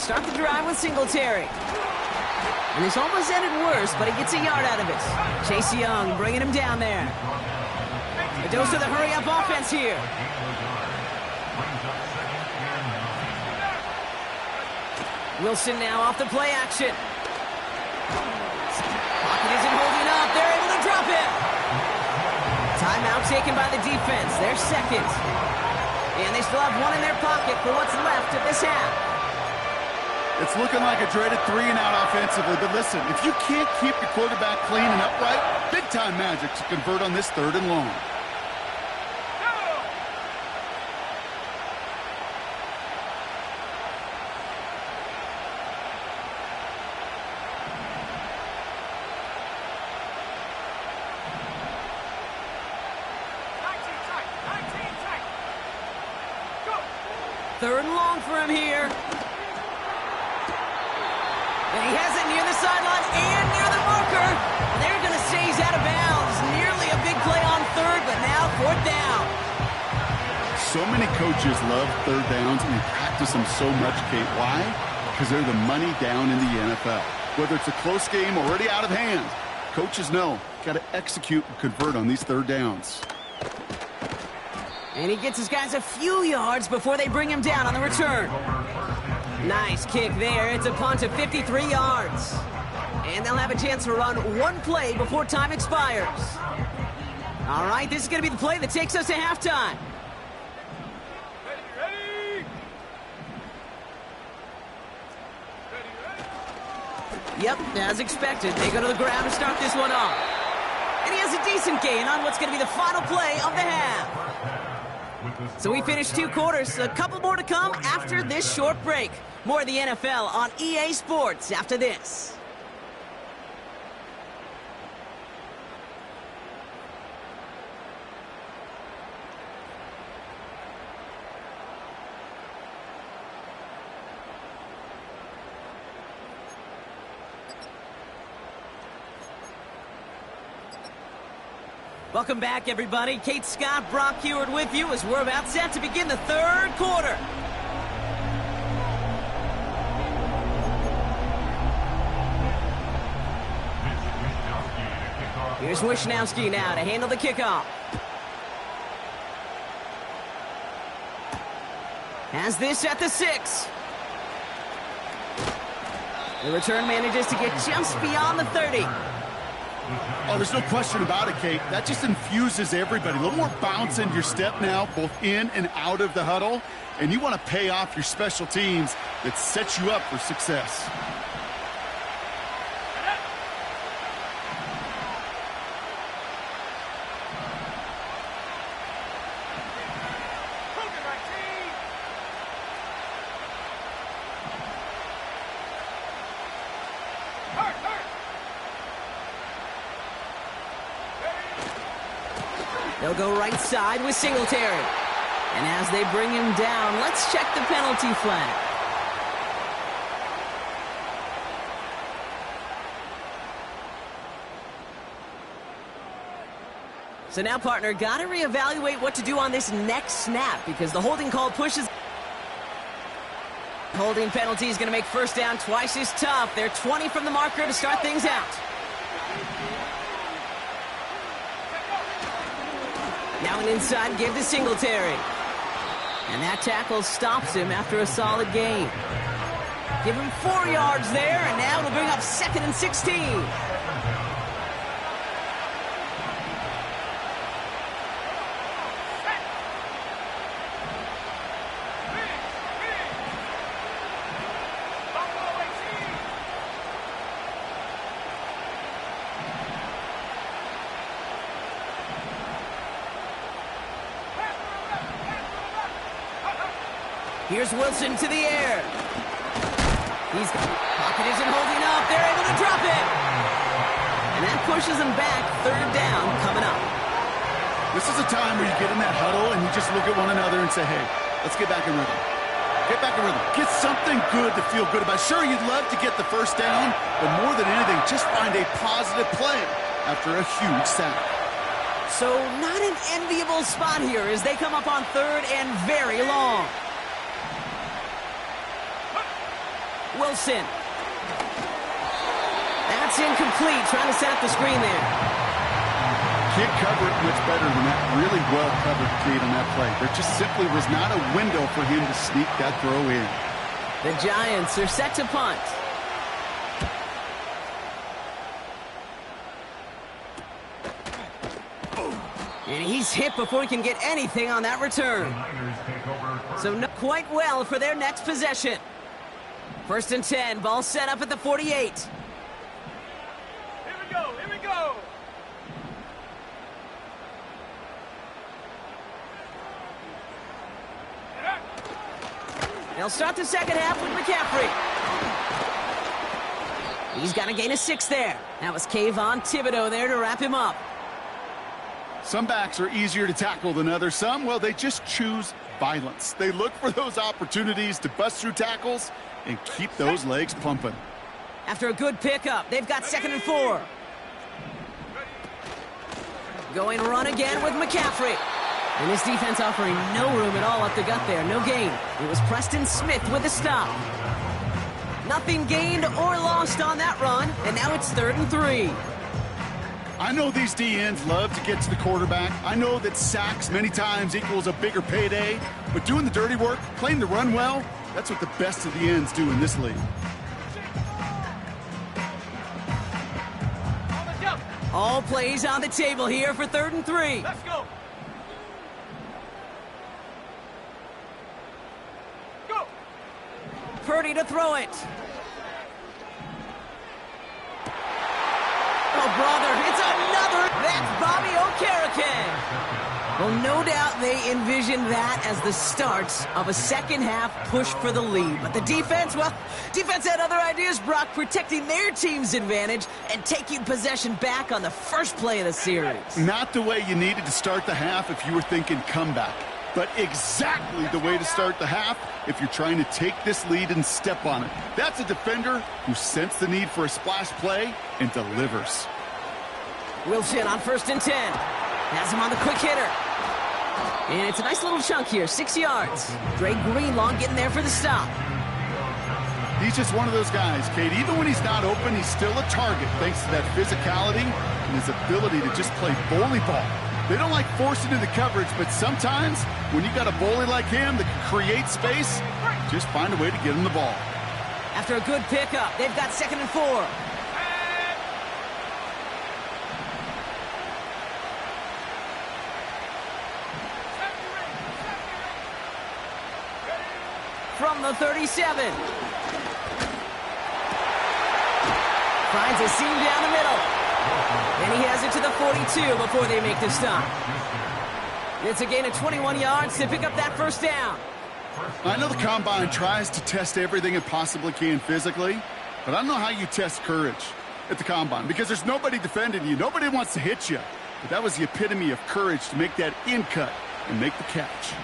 start the drive with Singletary. And this almost ended worse, but he gets a yard out of it. Chase Young bringing him down there. A dose of the hurry-up offense here. Wilson now off the play action. Pocket isn't holding up. They're able to drop it. Timeout taken by the defense. Their second. And they still have one in their pocket for what's left of this half. It's looking like a dreaded 3-and-out offensively, but listen, if you can't keep your quarterback clean and upright, big-time magic to convert on this 3rd and long. Third and long for him here. And he has it near the sideline and near the marker. They're going to say he's out of bounds. Nearly a big play on 3rd, but now 4th down. So many coaches love 3rd downs and they practice them so much, Kate. Why? Because they're the money down in the NFL. Whether it's a close game already out of hand, coaches know, got to execute and convert on these 3rd downs. And he gets his guys a few yards before they bring him down on the return. Nice kick there. It's a punt of 53 yards. And they'll have a chance to run one play before time expires. All right, this is going to be the play that takes us to halftime. Yep, as expected, they go to the ground to start this one off. And he has a decent gain on what's going to be the final play of the half. So we finished 2 quarters. A couple more to come after this short break. More of the NFL on EA Sports after this. Welcome back, everybody. Kate Scott, Brock Huard with you as we're about set to begin the 3rd quarter. Here's Wishnowski now to handle the kickoff. Has this at the 6. The return manages to get just beyond the 30. Oh, there's no question about it, Kate. That just infuses everybody. A little more bounce in your step now, both in and out of the huddle. And you want to pay off your special teams that sets you up for success. They'll go right side with Singletary. And as they bring him down, let's check the penalty flag. So now, partner, got to reevaluate what to do on this next snap because the holding call pushes. Holding penalty is going to make 1st down twice as tough. They're 20 from the marker to start things out. Now an inside give to Singletary. And that tackle stops him after a solid gain. Give him 4 yards there, and now it'll bring up 2nd and 16. Here's Wilson to the air. Pocket isn't holding up. They're able to drop it. And that pushes them back. 3rd down coming up. This is a time where you get in that huddle and you just look at one another and say, hey, let's get back in rhythm. Get back in rhythm. Get something good to feel good about. Sure, you'd love to get the 1st down, but more than anything, just find a positive play after a huge sack. So not an enviable spot here as they come up on 3rd and very long. Wilson. That's incomplete. Trying to set up the screen there. Can't cover it much better than that. Really well covered, Cade, on that play. There just simply was not a window for him to sneak that throw in. The Giants are set to punt. And he's hit before he can get anything on that return. So not quite well for their next possession. 1st and 10, ball set up at the 48. Here we go, here we go. They'll start the second half with McCaffrey. He's got to gain a 6 there. That was Kayvon Thibodeaux there to wrap him up. Some backs are easier to tackle than others. Some, well, they just choose violence. They look for those opportunities to bust through tackles and keep those legs pumping. After a good pickup, they've got 2nd and 4. Going run again with McCaffrey. And this defense offering no room at all up the gut there. No gain. It was Preston Smith with a stop. Nothing gained or lost on that run. And now it's 3rd and 3. I know these DNs love to get to the quarterback. I know that sacks many times equals a bigger payday. But doing the dirty work, playing the run well, that's what the best of the ends do in this league. All plays on the table here for 3rd and 3. Let's go. Go. Purdy to throw it. Oh, brother, it's another. That's Bobby Okereke. Well, no doubt they envisioned that as the start of a second-half push for the lead. But the defense, well, defense had other ideas, Brock, protecting their team's advantage and taking possession back on the first play of the series. Not the way you needed to start the half if you were thinking comeback, but exactly the way to start the half if you're trying to take this lead and step on it. That's a defender who sensed the need for a splash play and delivers. Wilson on 1st and 10. Has him on the quick hitter. And it's a nice little chunk here, 6 yards. Dre Greenlaw getting there for the stop. He's just one of those guys, Kate. Even when he's not open, he's still a target thanks to that physicality and his ability to just play bully ball. They don't like forcing into coverage, but sometimes when you got a bully like him that can create space, just find a way to get him the ball. After a good pickup, they've got 2nd and 4. From the 37. Finds a seam down the middle. And he has it to the 42 before they make the stop. It's a gain of 21 yards to pick up that 1st down. I know the Combine tries to test everything it possibly can physically, but I don't know how you test courage at the Combine because there's nobody defending you. Nobody wants to hit you. But that was the epitome of courage to make that in cut and make the catch.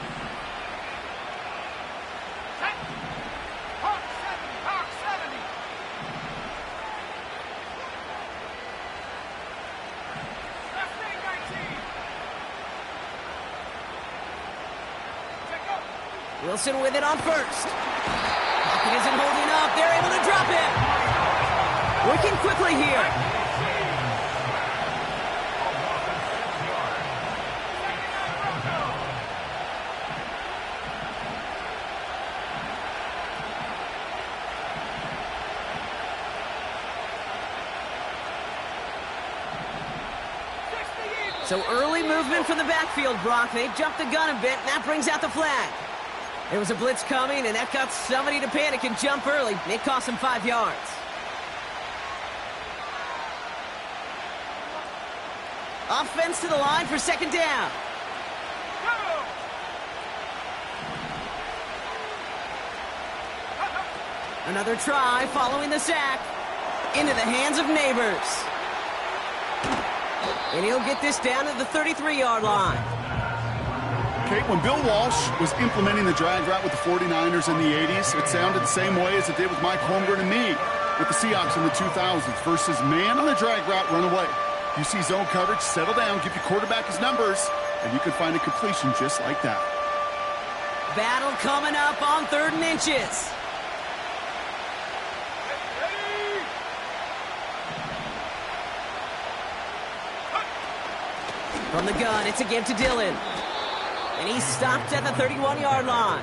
Wilson with it on 1st. Pocket isn't holding up. They're able to drop him. Working quickly here. So early movement from the backfield, Brock. They jumped the gun a bit, and that brings out the flag. There was a blitz coming, and that got somebody to panic and jump early. It cost him 5 yards. Offense to the line for 2nd down. Another try following the sack. Into the hands of Neighbors. And he'll get this down to the 33-yard line. Kate, when Bill Walsh was implementing the drag route with the 49ers in the 80s, it sounded the same way as it did with Mike Holmgren and me with the Seahawks in the 2000s versus man on the drag route, run away. You see zone coverage, settle down, give your quarterback his numbers, and you can find a completion just like that. Battle coming up on 3rd and inches. From the gun, it's a give to Dillon. And he's stopped at the 31-yard line.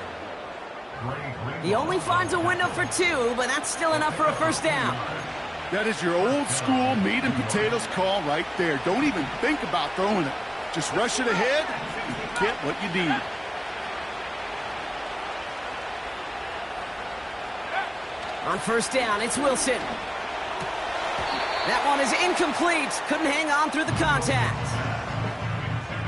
He only finds a window for 2, but that's still enough for a first down. That is your old school meat and potatoes call right there. Don't even think about throwing it. Just rush it ahead and get what you need. On first down, it's Wilson. That one is incomplete. Couldn't hang on through the contact.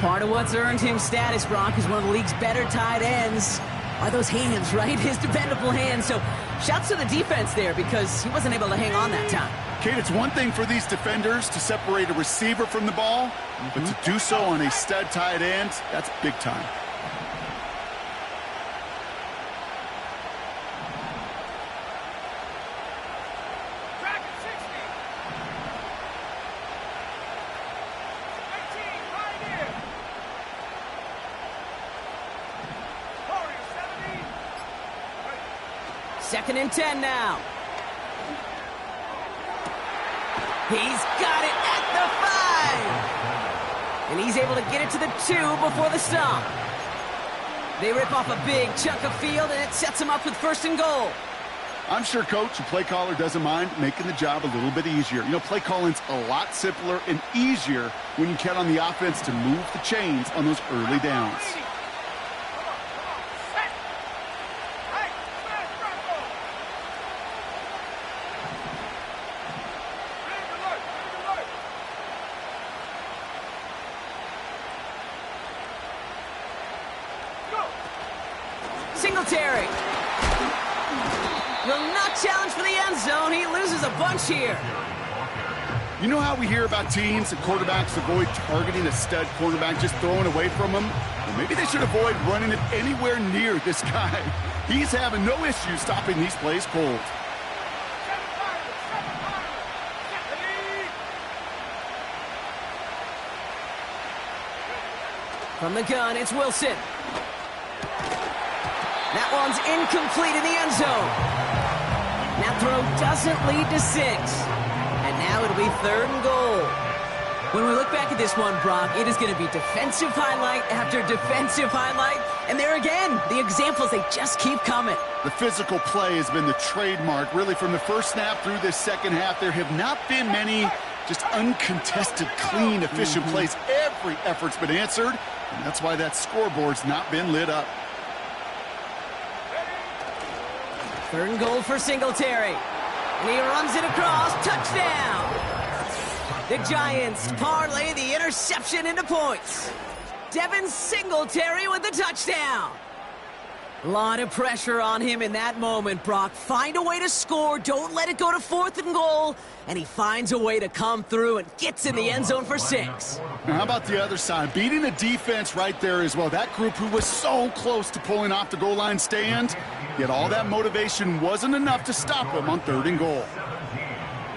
Part of what's earned him status, Brock, is one of the league's better tight ends. Are those hands, right? His dependable hands. So shouts to the defense there because he wasn't able to hang on that time. Kate, it's one thing for these defenders to separate a receiver from the ball, but to do so on a stud tight end, that's big time. Track at 60. 18, right in. Warrior 70. 2nd and 10 now. He's got it at the 5. And he's able to get it to the 2 before the stop. They rip off a big chunk of field, and it sets him up with 1st and goal. I'm sure coach and play caller doesn't mind making the job a little bit easier. You know, play calling's a lot simpler and easier when you count on the offense to move the chains on those early downs. Singletary will not challenge for the end zone. He loses a bunch here. You know how we hear about teams and quarterbacks avoid targeting a stud cornerback, just throwing away from him? Well, maybe they should avoid running it anywhere near this guy. He's having no issue stopping these plays cold. From the gun, it's Wilson. That one's incomplete in the end zone. That throw doesn't lead to 6. And now it'll be 3rd and goal. When we look back at this one, Brock, it is going to be defensive highlight after defensive highlight. And there again, the examples, they just keep coming. The physical play has been the trademark, really, from the first snap through this second half. There have not been many just uncontested, clean, efficient plays. Every effort's been answered, and that's why that scoreboard's not been lit up. 3rd and goal for Singletary. And he runs it across. Touchdown! The Giants parlay the interception into points. Devin Singletary with the touchdown. A lot of pressure on him in that moment, Brock. Find a way to score. Don't let it go to 4th and goal. And he finds a way to come through and gets in the end zone for 6. Now, how about the other side? Beating a defense right there as well. That group who was so close to pulling off the goal line stand, yet all that motivation wasn't enough to stop him on 3rd and goal.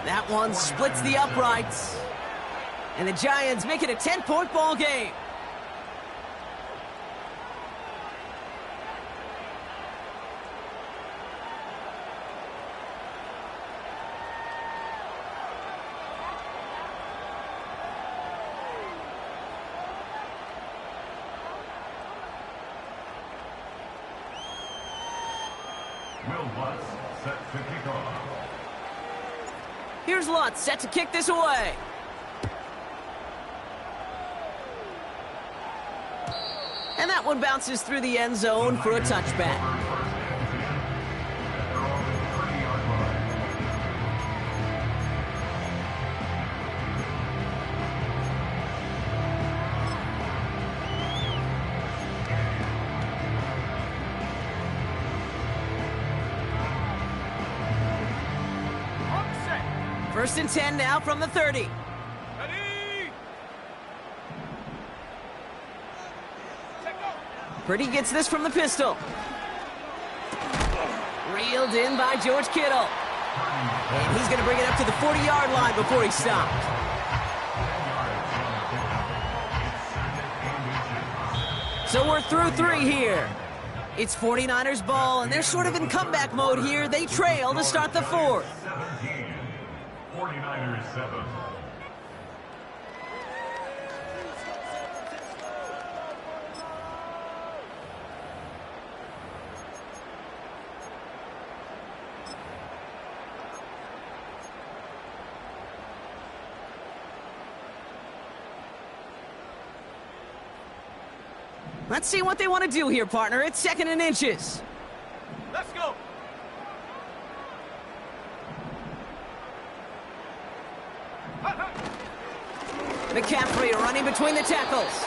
That one splits the uprights. And the Giants make it a 10-point ball game. Will Lutz set to kick off. Here's Lutz set to kick this away. And that one bounces through the end zone for a touchback. First and 10 now from the 30. Ready? Check go. Purdy gets this from the pistol. Reeled in by George Kittle. And he's going to bring it up to the 40-yard line before he's stopped. So we're through 3 here. It's 49ers ball, and they're sort of in comeback mode here. They trail to start the 4th. 49ers 7. Let's see what they want to do here, partner. It's 2nd and inches. Let's go. McCaffrey running between the tackles.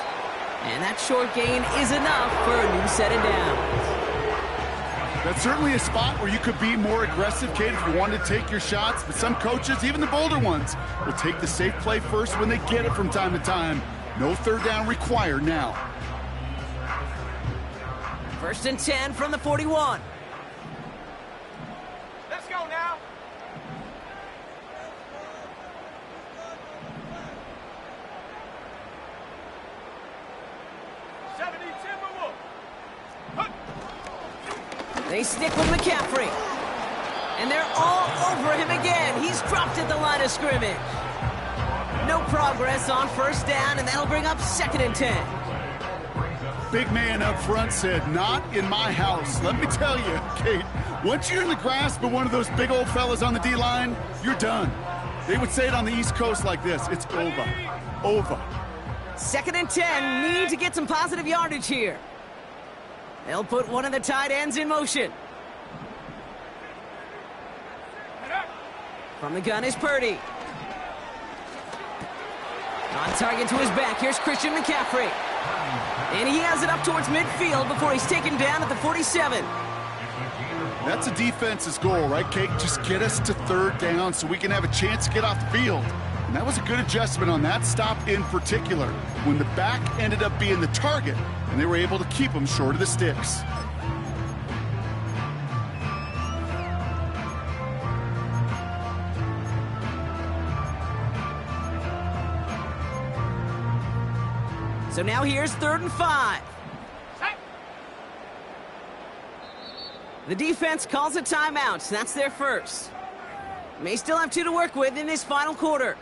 And that short gain is enough for a new set of downs. That's certainly a spot where you could be more aggressive, Kate, if you wanted to take your shots. But some coaches, even the bolder ones, will take the safe play first when they get it from time to time. No 3rd down required now. 1st and 10 from the 41. Let's go now. They stick with McCaffrey. And they're all over him again. He's dropped at the line of scrimmage. No progress on 1st down, and that'll bring up 2nd and 10. Big man up front said, not in my house. Let me tell you, Kate, once you're in the grasp of one of those big old fellas on the D-line, you're done. They would say it on the East Coast like this. It's over. Over. 2nd and 10. Need to get some positive yardage here. They'll put one of the tight ends in motion. From the gun is Purdy. On target to his back. Here's Christian McCaffrey. And he has it up towards midfield before he's taken down at the 47. That's a defense's goal, right, Kate? Just get us to 3rd down so we can have a chance to get off the field. And that was a good adjustment on that stop in particular, when the back ended up being the target, and they were able to keep him short of the sticks. So now here's 3rd and 5. The defense calls a timeout. That's their first. May still have 2 to work with in this final quarter.